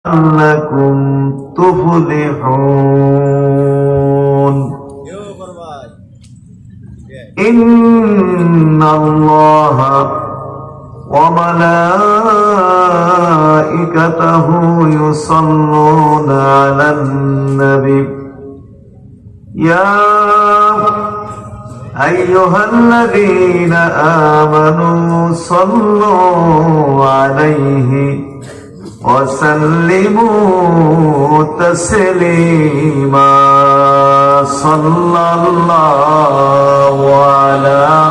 لعلكم تفلحون إن الله وملائكته يصلون على النبي يا أيها الذين آمنوا صلوا عليه وسلموا تسليما صلى الله على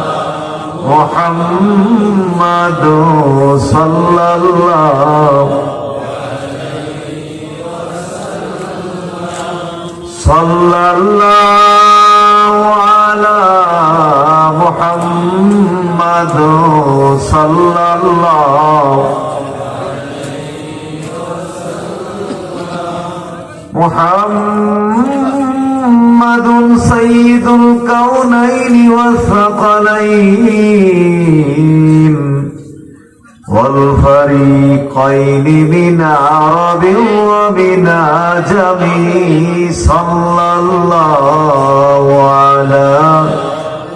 محمد صلى الله على محمد صلى الله محمد سيد الكونين والثقلين والفريقين من عرب ومن عجم صلى الله على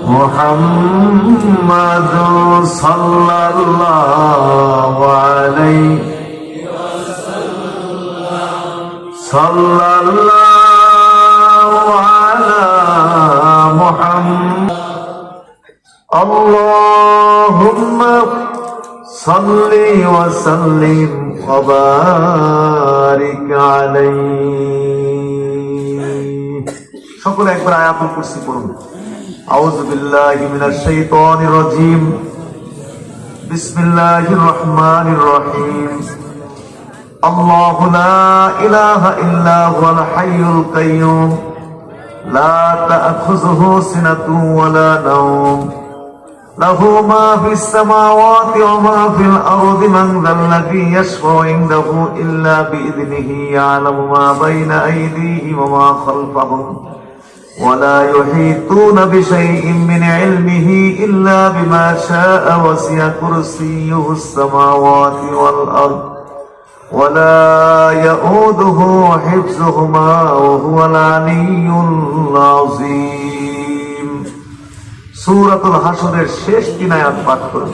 محمد صلى الله عليه صلى الله على محمد اللهم صل وسلم وبارك عليه সকলে একবার আয়াতুল কুরসি পড়ুন আউযু বিল্লাহি মিনাশ শাইতানির রাজীম বিসমিল্লাহির রহমানির রহিম الله لا إله إلا هو الحي القيوم لا تأخذه سنة ولا نوم له ما في السماوات وما في الأرض من ذا الذي يشفع عنده إلا بإذنه يعلم ما بين أيديهم وما خلفهم ولا يحيطون بشيء من علمه إلا بما شاء وسع كرسيه السماوات والأرض ولا يؤوده حفظهما وهو العلي العظيم سورة الحشر শেষ 3 আয়াত পাঠ করুন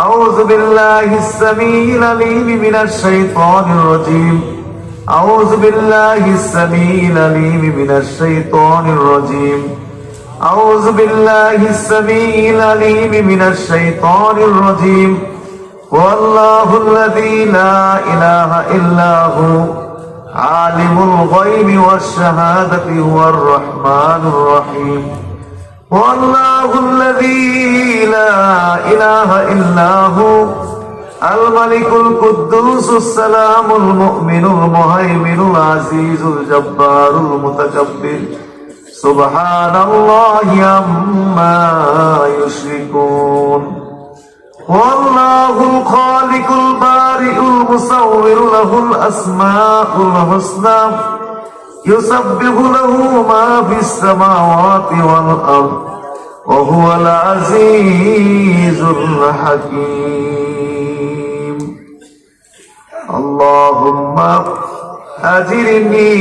أعوذ بالله السميع العليم من الشيطان الرجيم أعوذ بالله السميع العليم من الشيطان الرجيم أعوذ بالله السميع العليم من الشيطان الرجيم والله الذي لا إله إلا هو عالم الغيب والشهادة هو الرحمن الرحيم والله الذي لا إله إلا هو الملك القدوس السلام المؤمن المهيمن العزيز الجبار المتكبر سبحان الله عما يشركون والله الخالق البارئ المصور له الأسماء الحسنى يسبح له ما في السماوات والأرض وهو العزيز الحكيم اللهم أجرني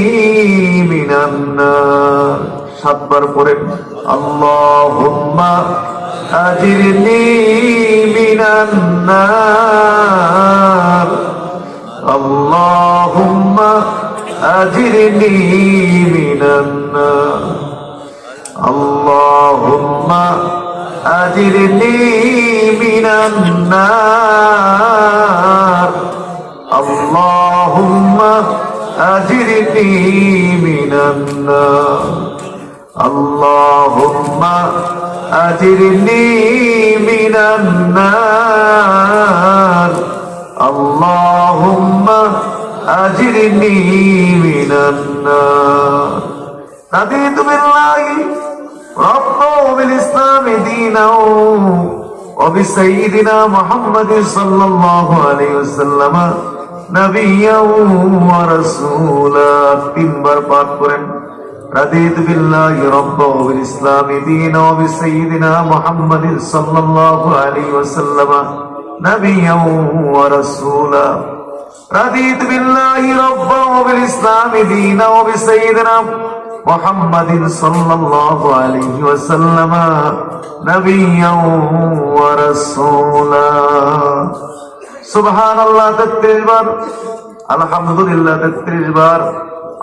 من النار সাতবার পড়েন اللهم أجرني من النار اللهم أجرني من النار اللهم أجرني من النار اللهم أجرني من النار اللهم أجرني من النار اللهم أجرني من النار رضيت بالله ربا وبالإسلام دينا وبسيدنا محمد صلى الله عليه وسلم نبيا ورسولا 3 বার পাঠ করেন رضيت بالله ربا وبالإسلام دينا وبسيدنا محمد صلى الله عليه وسلم نبيا ورسولا رضيت بالله ربا وبالإسلام دينا وبسيدنا محمد صلى الله عليه وسلم نبيا ورسولا سبحان الله 33 বার আলহামদুলিল্লাহ 33 বার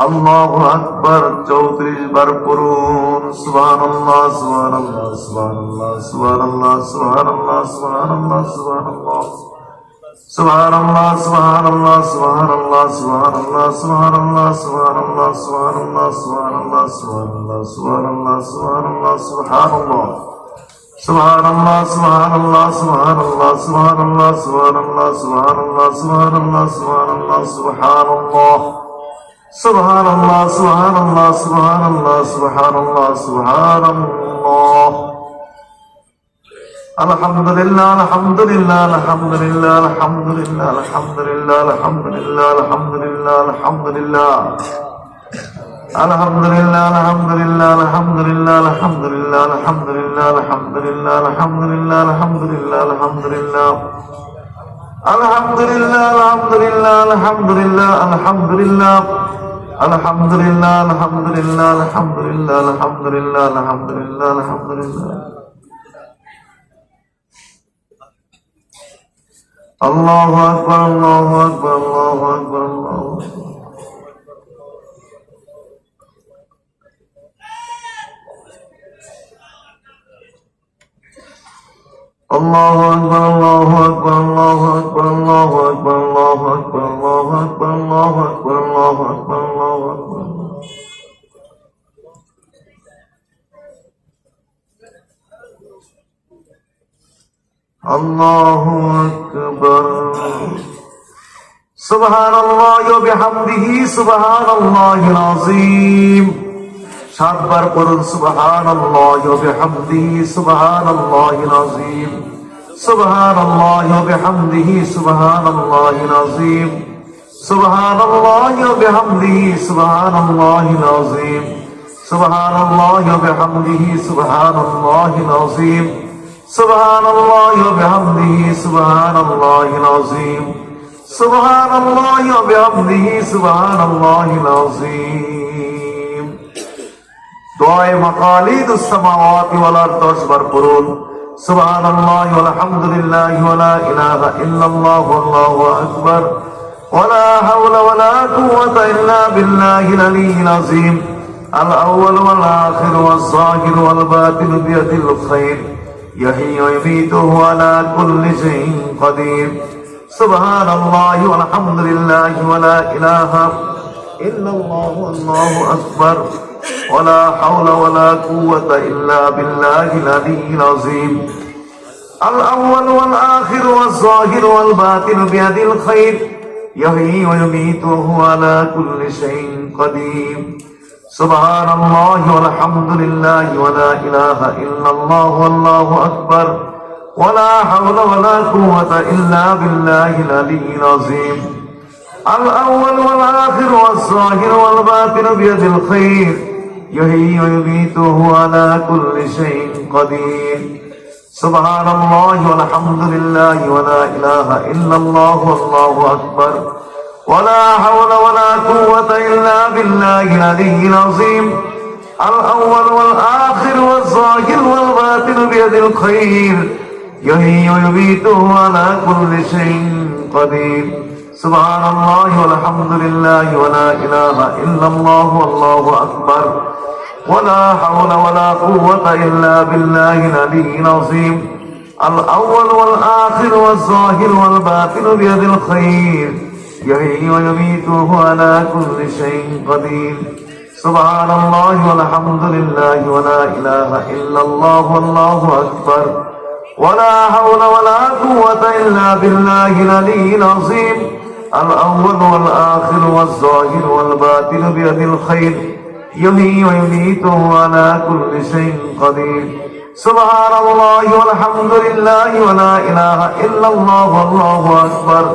আল্লাহু আকবার 34 বার পড়ুন সুবহানাল্লাহ সুবহানাল্লাহ সুবহানাল্লাহ সুবহানাল্লাহ সুবহানাল্লাহ সুবহানাল্লাহ সুবহানাল্লাহ Subhanallah, subhanallah, subhanallah, subhanallah, subhanallah, subhanallah, subhanallah, subhanallah, subhanallah, subhanallah, subhanallah, subhanallah. Subhanallah, subhanallah, subhanallah, subhanallah, subhanallah, subhanallah, subhanallah, subhanallah, subhanallah. Subhanallah, subhanallah, subhanallah, subhanallah, subhanallah. Alhamdulillah, alhamdulillah, alhamdulillah, alhamdulillah, alhamdulillah, alhamdulillah, alhamdulillah, alhamdulillah. Alhamdulillah, alhamdulillah, alhamdulillah, alhamdulillah, alhamdulillah, alhamdulillah, alhamdulillah, alhamdulillah, alhamdulillah. Alhamdulillah, alhamdulillah, alhamdulillah, alhamdulillah. Alhamdulillah, alhamdulillah, alhamdulillah, alhamdulillah, alhamdulillah, alhamdulillah. Allahu Akbar, Allahu Akbar, Allahu Akbar, Allahu Akbar. Allahu Akbar, Allahu Akbar, Allahu Akbar, Allahu Akbar, Allahu Akbar, Allahu Akbar, Allahu Akbar, Allahu Akbar, Allahu Akbar. Allahu Akbar. Subhanallah wa bihamdihi subhanallahil azim. সাতবার পড়ুন সুবহানাল্লাহ ওয়া বিহামদিহি সুবহানাল্লাহিল আযীম সুবহানাল্লাহ ওয়া বিহামদিহি সুবহানাল্লাহিল আযীম সুবহানাল্লাহ ওয়া বিহামদিহি সুবহানাল্লাহিল আযীম সুবহানাল্লাহ ওয়া বিহামদিহি সুবহানাল্লাহিল আযীম সুবহানাল্লাহ ওয়া বিহামদিহি সুবহানাল্লাহিল আযীম সুবহানাল্লাহ ওয়া বিহামদিহি সুবহানাল্লাহিল আযীম দোয়া মাকালিদুস সামাওয়াতি ওয়াল আরদ 10 বার পড়ুন সুবহানাল্লাহি ওয়া আলহামদুলিল্লাহি ওয়া লা ইলাহা ইল্লাল্লাহু আল্লাহু আকবার ওয়া লা হাওলা ওয়া লা কুওয়াতা ইল্লা বিল্লাহিল আলিয়্যিল আযীম আল আউয়াল ওয়াল আখির ওয়াজ যাহির ওয়াল বাতিন বিয়াদিল খায়র ইয়াহয়ী ওয়া ইউমীতু ওয়া আলা কুল্লি শাইইন কাদির সুবহানাল্লাহি ওয়া আলহামদুলিল্লাহি ওয়া লা ইলাহা ইল্লাল্লাহু আল্লাহু আকবার ولا حول ولا قوة إلا بالله العلي العظيم الأول والآخر والظاهر والباطن بيده الخير يحيي ويميت وهو على كل شيء قدير سبحان الله والحمد لله ولا إله إلا الله والله أكبر ولا حول ولا قوة إلا بالله العلي العظيم الأول والآخر والظاهر والباطن بيده الخير يحيي ويميت وهو على كل شيء قدير سبحان الله والحمد لله ولا إله إلا الله والله أكبر ولا حول ولا قوة إلا بالله العلي العظيم الأول والآخر والظاهر والباطن بيده الخير يحيي ويميت وهو على كل شيء قدير سبحان الله والحمد لله ولا إله إلا الله والله أكبر ولا حول ولا قوة إلا بالله العلي العظيم الأول والآخر والظاهر والباطن بيد الخير يحيي ويميت وهو على كل شيء قدير سبحان الله والحمد لله ولا إله إلا الله والله أكبر ولا حول ولا قوة إلا بالله العلي العظيم الأول والآخر والظاهر والباطن بيد الخير يحيي ويميت وهو على كل شيء قدير سبحان الله والحمد لله ولا إله إلا الله والله أكبر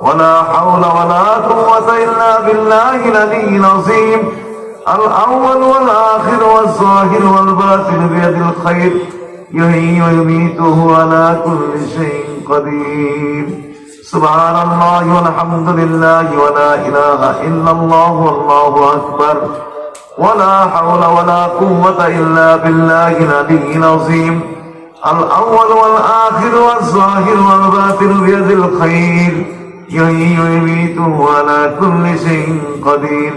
ولا حول ولا قوة إلا بالله العلي العظيم الأول والآخر والظاهر والباطن بيد الخير يحيي ويميت وهو على كل شيء قدير সুবহানাল্লাহি ওয়ালহামদুলিল্লাহি ওয়া লা ইলাহা ইল্লাল্লাহু আল্লাহু আকবার ওয়া লা হাওলা ওয়া লা কুওয়াতা ইল্লা বিল্লাহিল আলিয়্যিল আযীম الأول والآخر والظاهر والباطن بيد الخير يحيي ويميت على كل شيء قدير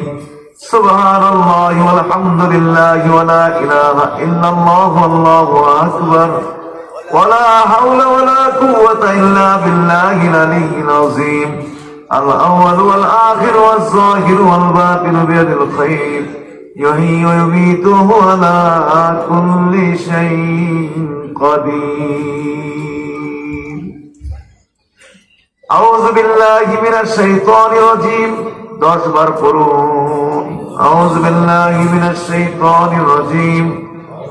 سبحان الله والحمد لله ولا إله إلا الله والله أكبر ولا حول ولا قوة إلا بالله العلي العظيم الأول والآخر والظاهر والباطن بيد الخير يحيي ويميت على كل شيء قدير أعوذ بالله من الشيطان الرجيم 10 বার পড়ুন أعوذ بالله من الشيطان الرجيم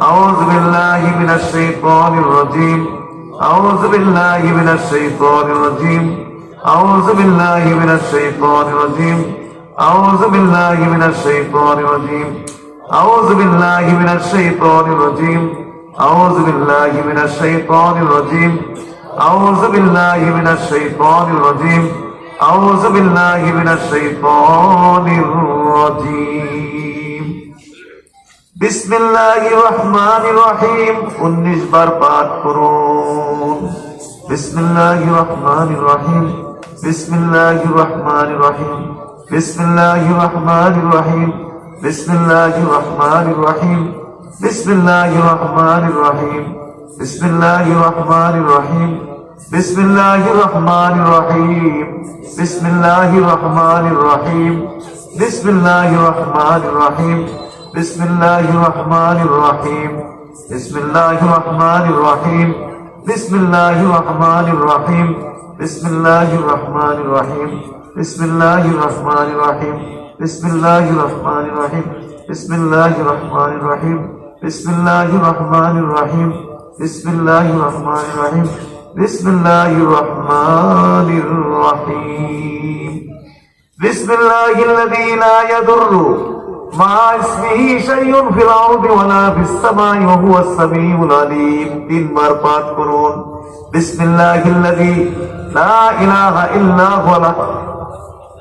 أعوذ بالله من الشيطان الرجيم أعوذ بالله من الشيطان الرجيم أعوذ بالله من الشيطان الرجيم أعوذ بالله من الشيطان الرجيم أعوذ بالله من الشيطان الرجيم أعوذ بالله من الشيطان الرجيم أعوذ بالله من الشيطان الرجيم أعوذ بالله من الشيطان الرجيم بسم الله الرحمن الرحيم 19 বার পাঠ করুন بسم الله الرحمن الرحيم بسم الله الرحمن الرحيم بسم الله الرحمن الرحيم بسم الله الرحمن الرحيم بسم الله الرحمن الرحيم بسم الله الرحمن الرحيم بسم الله الرحمن الرحيم بسم الله الرحمن الرحيم بسم الله الرحمن الرحيم بسم الله الرحمن الرحيم بسم الله الرحمن الرحيم بسم الله الرحمن الرحيم بسم الله الرحمن الرحيم بسم الله الرحمن الرحيم بسم الله الرحمن الرحيم بسم الله الرحمن الرحيم بسم الله الرحمن الرحيم بسم الله الرحمن الرحيم بسم الله الرحمن الرحيم بسم الله الذي لا يضر مع اسمه شيء في الأرض ولا في السماء وهو السميع العليم 3 বার পাঠ করুন بسم الله الذي لا إله إلا هو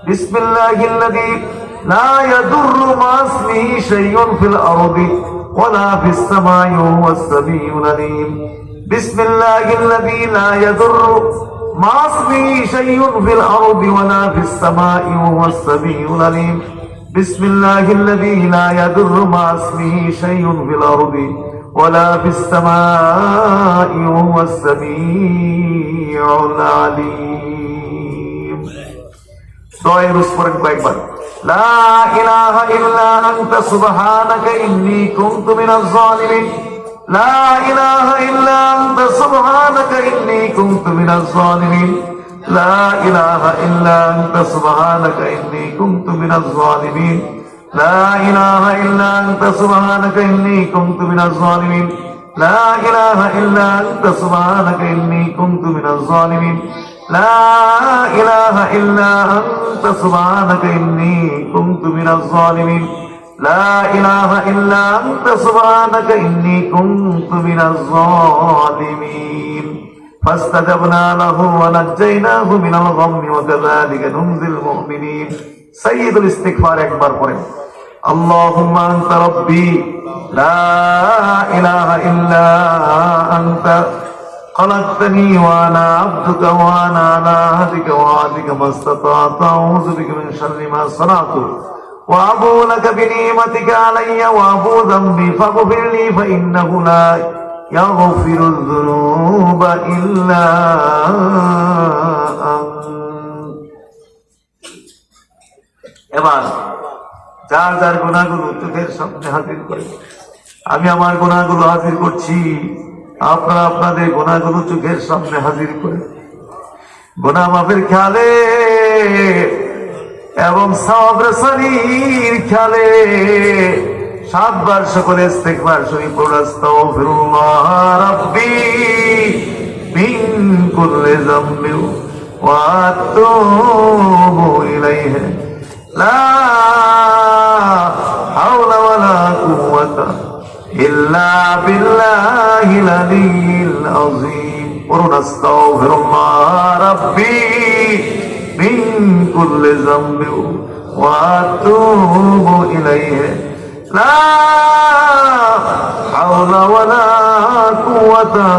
بسم الله الذي لا يضر مع اسمه شيء في الأرض ولا في السماء وهو السميع العليم بسم الله الذي لا يضر مع اسمه شيء في الأرض ولا في السماء وهو السميع العليم بسم الله الذي لا يضر مع اسمه شيء في الأرض ولا في السماء وهو السميع العليم دعاء رسولك باكبر لا إله إلا أنت سبحانك إني كنت من الظالمين لا إله إلا أنت سبحانك إني كنت من الظالمين لا إله إلا أنت سبحانك إني كنت من الظالمين لا إله إلا أنت سبحانك إني كنت من الظالمين لا إله إلا أنت سبحانك إني كنت من الظالمين لا إله إلا أنت سبحانك إني كنت من الظالمين لا إله إلا أنت سبحانك إني كنت من الظالمين فاستجبنا له ونجيناه من الغم وكذلك ننجي المؤمنين سيد الاستغفار একবার পড়েন اللهم أنت ربي لا إله إلا أنت خلقتني وأنا عبدك وأنا على عهدك ووعدك ما استطعت أعوذ بك من شر ما صنعت وأبوء لك بنعمتك علي وأبوء ذنبي فاغفر لي فإنه لا يغفر الذنوب إلا أنت এবার যার যার গুনাহগুলো চোখের সামনে হাজির করে আমি আমার গুনাহগুলো হাজির করছি আপনারা আপনাদের গুনাহগুলো চোখের সামনে হাজির করে গুনাহ মাফের খেয়ালে এবং সওয়াব রসানির খেয়ালে 7 বার সকলে ইস্তিগফার শরীফ পড়ুন আস্তাগফিরুল্লাহ রাব্বি মিন কুল্লি যামবি ওয়া আতুবু ইলাইহি লা হাওলা ওয়ালা কুওয়াতা ইল্লা বিল্লাহিল আলিয়্যিল আযীম পড়ুন আস্তাগফিরুল্লাহ রাব্বি মিন কুল্লি যামবি ওয়া আতুবু ইলাইহি লা হাওলা ওয়ালা কুওয়াতা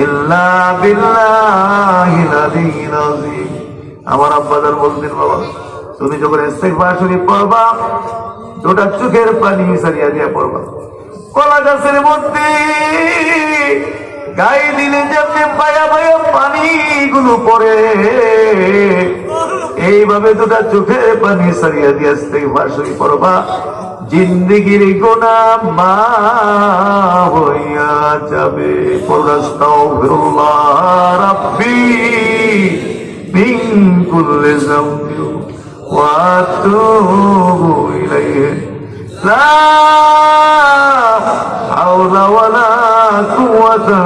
ইল্লা বিল্লাহিল আলিয়্যিল আযীম। আমার আব্বাজান বলতেন, বাবা তুমি যখন ইস্তিগফার শরীফ পড়বা দুটা চোখের পানি সারিয়া দিয়া পড়বা। কলা গাছের মধ্যে গায়ে দিলে যেমনি পায়া পায়া পানি গুলো পড়ে, এইভাবে দুটা চোখের পানি সারিয়া দিয়া ইস্তিগফার শরীফ পড়বা। জিন্দেগির গুনাহ মাফ হইয়া যাবে। আস্তাগফিরুল্লাহ রাব্বি মিন কুল্লি যামবি ওয়া আতুবু ইলাইহি লা হাওলা ওয়ালা কুওয়াতা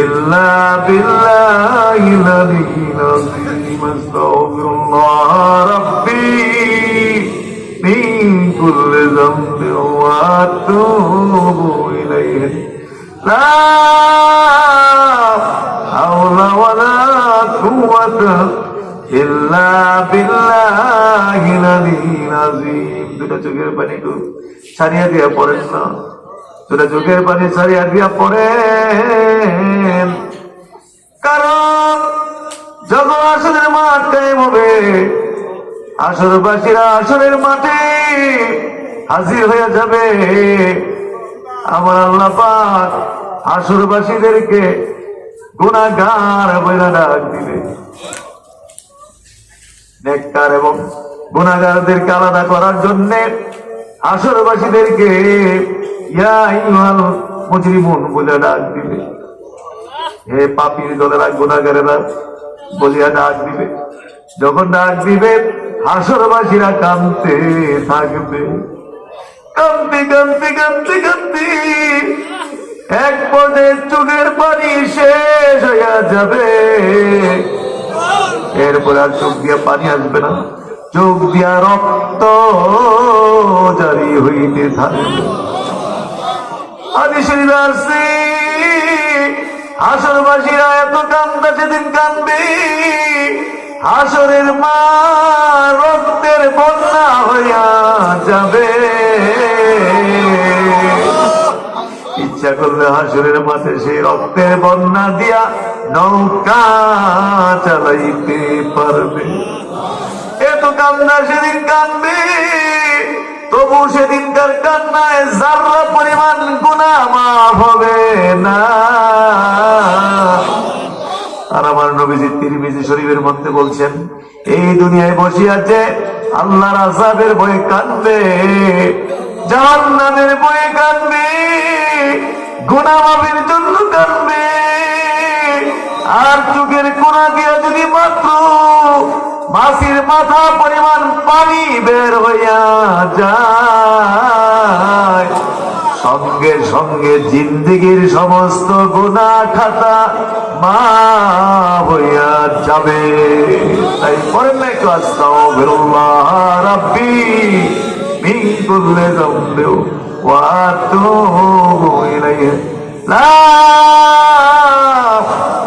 ইল্লা বিল্লাহিল আলিয়্যিল আযীম। আস্তাগফিরুল্লাহ রাব্বি মিন কুল্লি যামবি ওয়া আতুবু ইলাইহি লা হাওলা ওয়ালা কুওয়াতা ইল্লা বিল্লাহিল আলিয়্যিল আযীম। দুটো চোখের পানি একটু ছাড়িয়া দিয়া পড়েন না, দুটো চোখের পানি ছাড়িয়া দিয়া পড়েন। কারণ যখন আসরের মাঠ কায়েম হবে, আসরবাসীরা আসরের মাঠে হাজির হয়ে যাবে, আমার আল্লাহ পাক আসরবাসীদেরকে গুনাহগার বলে ডাক দিবে। নেককার এবং গুনাহগারদেরকে আলাদা করার জন্য আসরবাসীদেরকে ইয়া আইয়ুহাল মুজরিমুন বলে ডাক দিবে। হে পাপীর দলেরা, গুনাহগারেরা বলিয়া ডাক দিবে। যখন ডাক দিবে আসরবাসীরা কাঁদতে থাকবে, কাঁদতে কাঁদতে কাঁদতে কাঁদতে এক পর্যায়ে চোখের পানি শেষ হইয়া যাবে। এরপরে আর চোখ দিয়া পানি আসবে না, চোখ দিয়া রক্ত জারি হইতে থাকবে। হাদিসে আছে হাসরবাসীরা এত কান্দা সেদিন কান্দবে, হাসরের মা রক্তের বন্যা হইয়া যাবে। ইচ্ছা করলে হাসরের মাঠে সেই রক্তের বন্যা দিয়া নৌকা চালাইতে পারবে। এত কান্না সেদিন কান্দবে, তবু সেদিনকার কান্নায় যারা পরিমাণ গুনাহ মাফ হবে না। আর আমার নবীজি তিরমিজি শরীফের মধ্যে বলছেন, এই দুনিয়ায় বসে আছে আল্লাহর আযাবের ভয়ে কাঁদবে, জাহান্নামের ভয়ে কাঁদবে, গুনাহ মাফের জন্য কাঁদবে। আর চোখের কোণা দিয়া যদি মাত্র মাছির মাথা পরিমাণ পানি বের হইয়া যায়, সঙ্গে সঙ্গে জিন্দেগির সমস্ত গুনাহ খাতা মাফ হইয়া যাবে। তাই পড়েন না একটু আস্তাগফিরুল্লাহ রাব্বি মিন কুল্লি যামবি ওয়া আতুবু ইলাইহি লা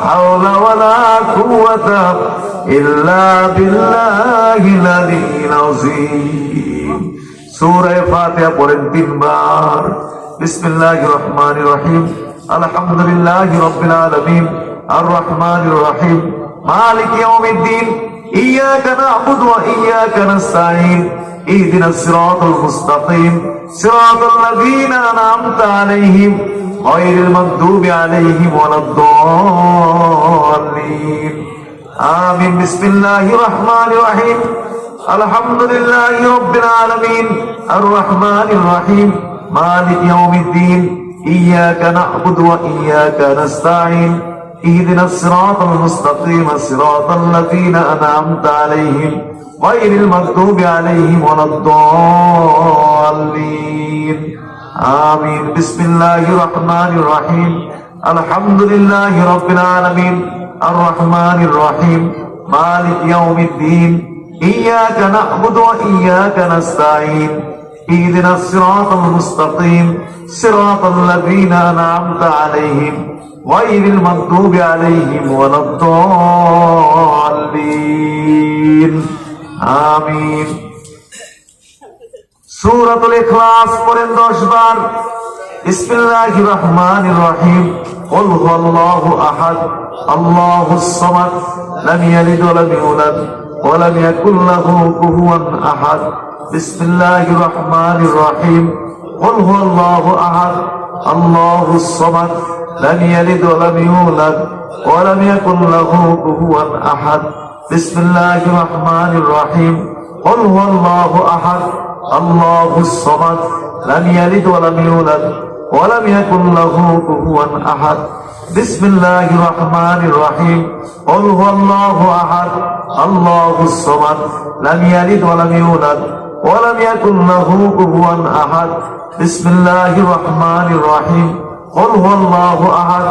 হাওলা ওয়ালা কুওয়াতা ইল্লা বিল্লাহিল আলিয়্যিল আযীম। সূরা ফাতিহা পড়েন 3 বার। বিসমিল্লাহির রহমানির রহিম, আলহামদুলিল্লাহি রাব্বিল আলামিন, আর রহমানির রহিম, মালিক ইয়াউমিদ্দিন, ইয়াকা না'বুদু ওয়া ইয়াকা নাস্তাঈন, ইহদিনাস সিরাতাল মুস্তাকিম, সিরাতাল লাযীনা আন'আমতা আলাইহিম গায়রিল মাগদুবি আলাইহিম ওয়ালাদ-দাল্লিন। আমিন। বিসমিল্লাহির রহমানির রহিম, আলহামদুলিল্লাহি রাব্বিল আলামিন, আর রহমানির রহিম, মালিক ইয়াউমিদ্দিন, ইয়াকা না'বুদু ওয়া ইয়াকা নাস্তাঈন, ইহদিনাস সিরাতাল মুস্তাকিম, সিরাতাল লাযীনা আন'আমতা আলাইহিম গায়রিল মাগদুবি আলাইহিম ওয়ালাদ-দাল্লিন। আমিন। বিসমিল্লাহির রহমানির রহিম, আলহামদুলিল্লাহি রাব্বিল আলামিন, আর রহমানির রহিম, মালিক ইয়াউমিদ্দিন, ইয়াকা না'বুদু ওয়া ইয়াকা নাস্তাঈন, ইহদিনাস সিরাতাল মুস্তাকিম, সিরাতাল লাযীনা আন'আমতা আলাইহিম গায়রিল মাগদুবি আলাইহিম ওয়ালাদ-দাল্লিন। আমিন। সূরাতুল ইখলাস পড়েন 10 বার। বিসমিল্লাহির রহমানির রহিম। কুল হুয়াল্লাহু আহাদ, আল্লাহুস সামাদ, লাম ইয়ালিদ ওয়া লাম ইউলাদ ওয়া লাম ইয়াকুল লাহু কুফুয়ান আহাদ। বিসমিল্লাহির রহমানির রহিম। কুল হুয়াল্লাহু আহাদ, আল্লাহুস সামাদ, লাম ইয়ালিদ ওয়া লাম ইউলাদ ওয়া লাম ইয়াকুল লাহু কুফুয়ান আহাদ। বিসমিল্লাহির রহমানির রহিম। কুল হুয়াল্লাহু আহাদ, আল্লাহুস সামাদ, লাম ইয়ালিদ ওয়া লাম ইউলাদ ওয়া লাম ইয়াকুল লাহু কুফুয়ান আহাদ। বিসমিল্লাহির রহমানির রহিম। কুল হুয়াল্লাহু আহাদ, আল্লাহুস সামাদ, লাম ইয়ালিদ ওয়া লাম ইউলাদ ওয়া লাম ইয়াকুল লাহু কুফুয়ান আহাদ। বিসমিল্লাহির রহমানির রহিম। কুল হুয়াল্লাহু আহাদ,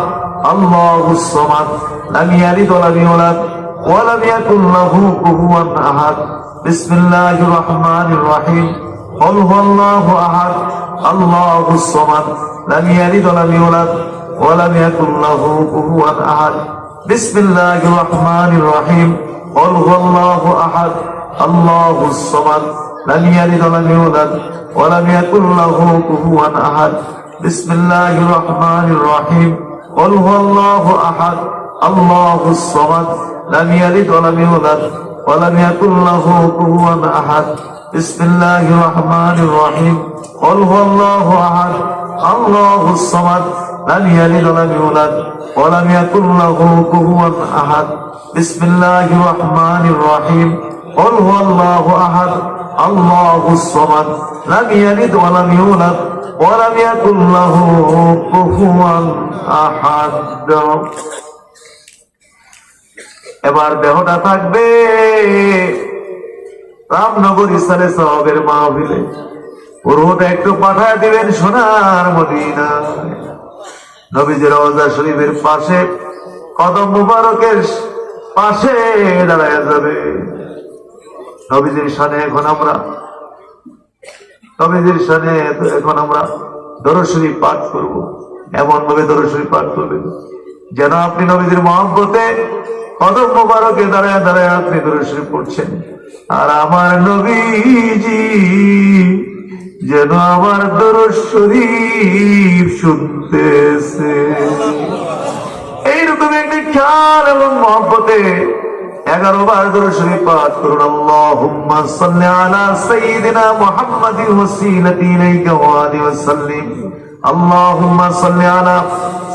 আল্লাহুস সামাদ, লাম ইয়ালিদ ওয়া লাম ইউলাদ ওয়া লাম ইয়াকুল লাহু কুফুয়ান আহাদ। বিসমিল্লাহির রহমানির রহিম। কুল হুয়াল্লাহু আহাদ, আল্লাহুস সামাদ, লাম ইয়ালিদ ওয়া লাম ইউলাদ ওয়া লাম ইয়াকুল লাহু কুফুয়ান আহাদ। বিসমিল্লাহির রহমানির রহিম। কুল হুয়াল্লাহু আহাদ, আল্লাহুস সামাদ, লাম ইয়ালিদ ওয়া লাম ইউলাদ ওয়া লাম ইয়াকুল লাহু কুফুয়ান আহাদ। বিসমিল্লাহির রহমানির রহিম। কুল হুয়াল্লাহু আহাদ, আল্লাহুস সামাদ, লাম ইয়ালিদ ওয়া লাম ইউলাদ ওয়া লাম ইয়াকুল লাহু কুফুয়ান আহাদ। বিসমিল্লাহির রহমানির রহিম। কুল হুয়াল্লাহু আহাদ, আল্লাহুস সামাদ, লাম ইয়ালিদ ওয়া লাম ইউলাদ ওয়া লাম ইয়াকুল লাহু কুফুয়ান আহাদ। বিসমিল্লাহির রহমানির রহিম। কুল হুয়াল্লাহু আহাদ, আল্লাহুস সামাদ, লাম ইয়ালিদ ওয়া লাম ইউলাদ ওয়া লাম ইয়াকুল লাহু কুফুয়ান আহাদ। এবার দেহটা থাকবে রামনগর ইসালে সাহাবের মাহফিলে। পুরোটা একটু পাঠায় দিবেন সোনার মদিনা। নবীজির রওজা শরীফের পাশে, কদম মুবারকের পাশে দাঁড়ায় যাবে। নবীজির শানে এখন আমরা দরুদ শরীফ পাঠ করব। এমন ভাবে দরুদ শরীফ পাঠ করবেন যেন আপনি নবীজির মহব্বতে কদম মুবারকে দাঁড়ায় দাঁড়ায় আপনি দরুদ শরীফ পড়ছেন, আর আমার নবীজি যেন আমার দরুদ শরীফ শুনতেছে। এইরকম একটি খেয়াল এবং মহব্বতে 11 বার দরুদ শরীফ পাঠ করুন। আল্লাহুম্মা সাল্লি আলা সাইয়্যিদিনা মুহাম্মাদিন ওয়াসিলাতি ইলাইকা ওয়া আলিহি ওয়া সাল্লিম। আল্লাহুম্মা সাল্লি আলা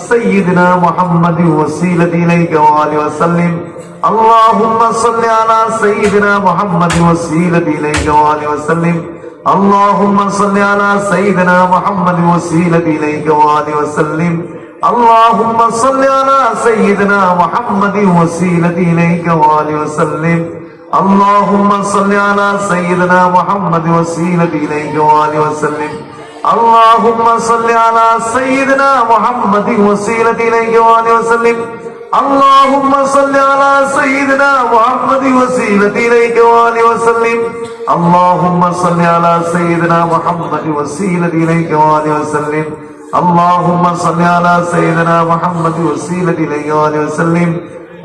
সাইয়্যিদিনা মুহাম্মাদিন ওয়াসিলাতি ইলাইকা ওয়া আলিহি ওয়া সাল্লিম। আল্লাহুম্মা সাল্লি আলা সাইয়্যিদিনা মুহাম্মাদিন ওয়াসিলাতি ইলাইকা ওয়া আলিহি ওয়া সাল্লিম। আল্লাহুম্মা সাল্লি আলা সাইয়্যিদিনা মুহাম্মাদিন ওয়াসিলাতি ইলাইকা ওয়া আলিহি ওয়া সাল্লিম। اللهم صل على سيدنا محمد وسيلتي إليك وآله وسلم. اللهم صل على سيدنا محمد وسيلتي إليك وآله وسلم. اللهم صل على سيدنا محمد وسيلتي إليك وآله وسلم. اللهم صل على سيدنا محمد وسيلتي إليك وآله وسلم. اللهم صل على سيدنا محمد وسيلتي إليك وآله وسلم. اللهم صل على سيدنا محمد وسيلتي إليك وآله وسلم.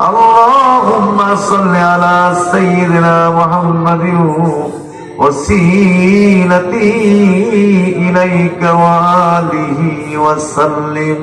اللهم صل على سيدنا محمد وسيلتي إليك وآله وسلم.